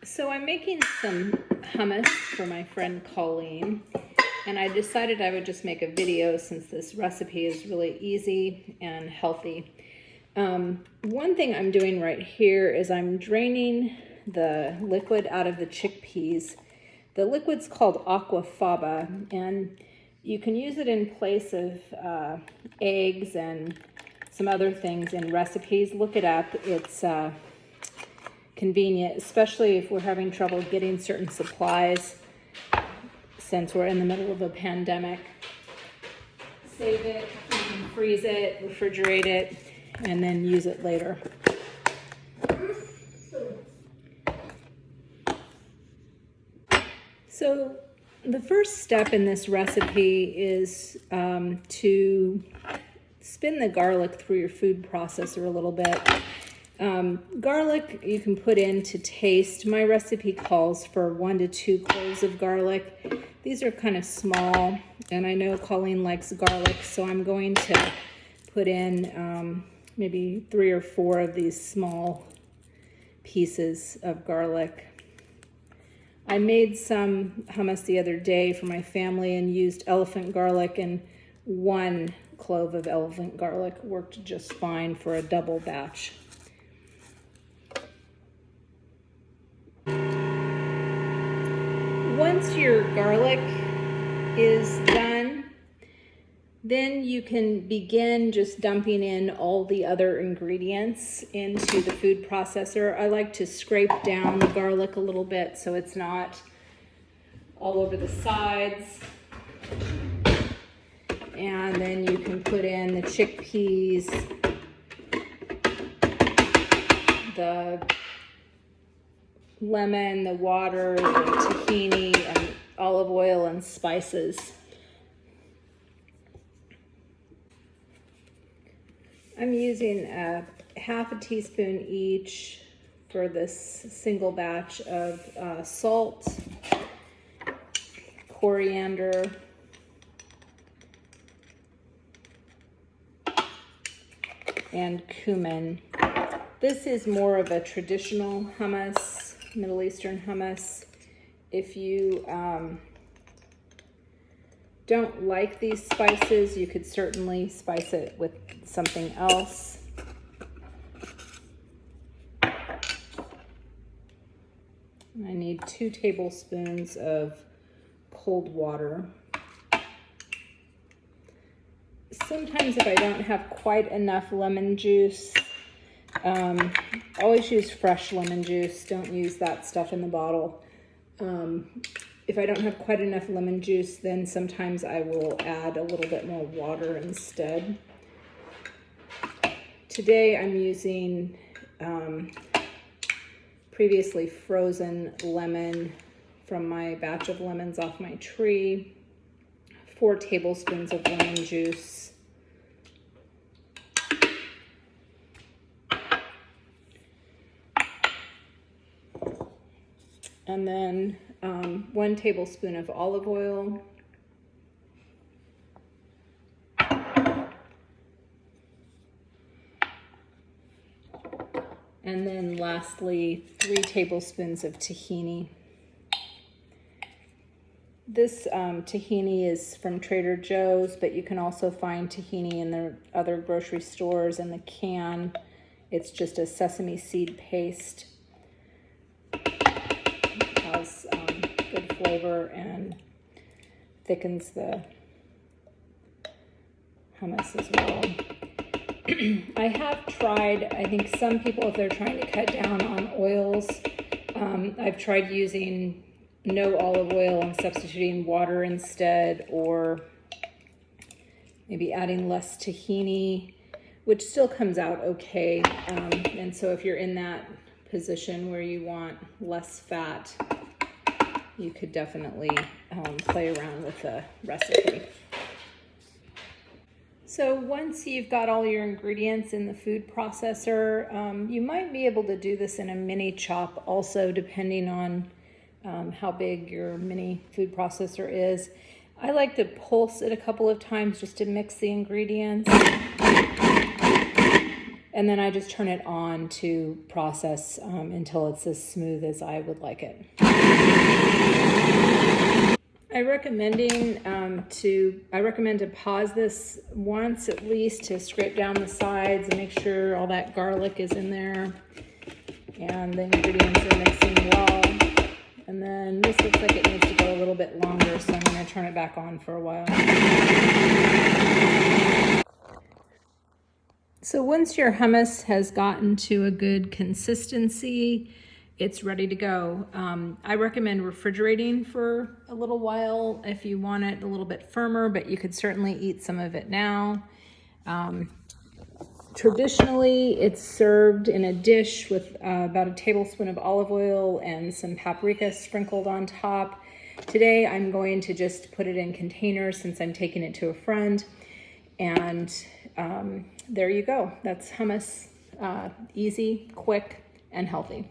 So I'm making some hummus for my friend Colleen, and I decided I would just make a video since this recipe is really easy and healthy. One thing I'm doing right here is I'm draining the liquid out of the chickpeas. The liquid's called aquafaba, and you can use it in place of eggs and some other things in recipes. Look it up. It's convenient, especially if we're having trouble getting certain supplies since we're in the middle of a pandemic. Save it, you can freeze it, refrigerate it, and then use it later. So the first step in this recipe is to spin the garlic through your food processor a little bit. Garlic you can put in to taste. My recipe calls for 1 to 2 cloves of garlic. These are kind of small, and I know Colleen likes garlic, so I'm going to put in maybe 3 or 4 of these small pieces of garlic. I made some hummus the other day for my family and used elephant garlic, and 1 clove of elephant garlic worked just fine for a double batch. Once your garlic is done, then you can begin just dumping in all the other ingredients into the food processor. I like to scrape down the garlic a little bit so it's not all over the sides. And then you can put in the chickpeas, the lemon, the water, the tahini, and olive oil and spices. I'm using a half a teaspoon each for this single batch of salt, coriander, and cumin. This is more of a traditional hummus, Middle Eastern hummus. If you don't like these spices, you could certainly spice it with something else. I need 2 tablespoons of cold water. Sometimes if I don't have quite enough lemon juice, always use fresh lemon juice. Don't use that stuff in the bottle. If I don't have quite enough lemon juice, then sometimes I will add a little bit more water instead. Today I'm using previously frozen lemon from my batch of lemons off my tree, 4 tablespoons of lemon juice, and then 1 tablespoon of olive oil, and then lastly 3 tablespoons of tahini. This tahini is from Trader Joe's, but you can also find tahini in the other grocery stores in the can. It's just a sesame seed paste. It has good flavor and thickens the hummus as well. I have tried, I think some people, if they're trying to cut down on oils, I've tried using no olive oil and substituting water instead, or maybe adding less tahini, which still comes out okay. And so if you're in that position where you want less fat, you could definitely play around with the recipe. So once you've got all your ingredients in the food processor, you might be able to do this in a mini chop also, depending on how big your mini food processor is. I like to pulse it a couple of times just to mix the ingredients. And then I just turn it on to process until it's as smooth as I would like it. I recommend to pause this once at least to scrape down the sides and make sure all that garlic is in there and the ingredients are mixing well. And then this looks like it needs to go a little bit longer, so I'm going to turn it back on for a while. So once your hummus has gotten to a good consistency, it's ready to go. I recommend refrigerating for a little while if you want it a little bit firmer, but you could certainly eat some of it now. Traditionally, it's served in a dish with about a tablespoon of olive oil and some paprika sprinkled on top. Today, I'm going to just put it in containers since I'm taking it to a friend. And there you go. That's hummus, easy, quick, and healthy.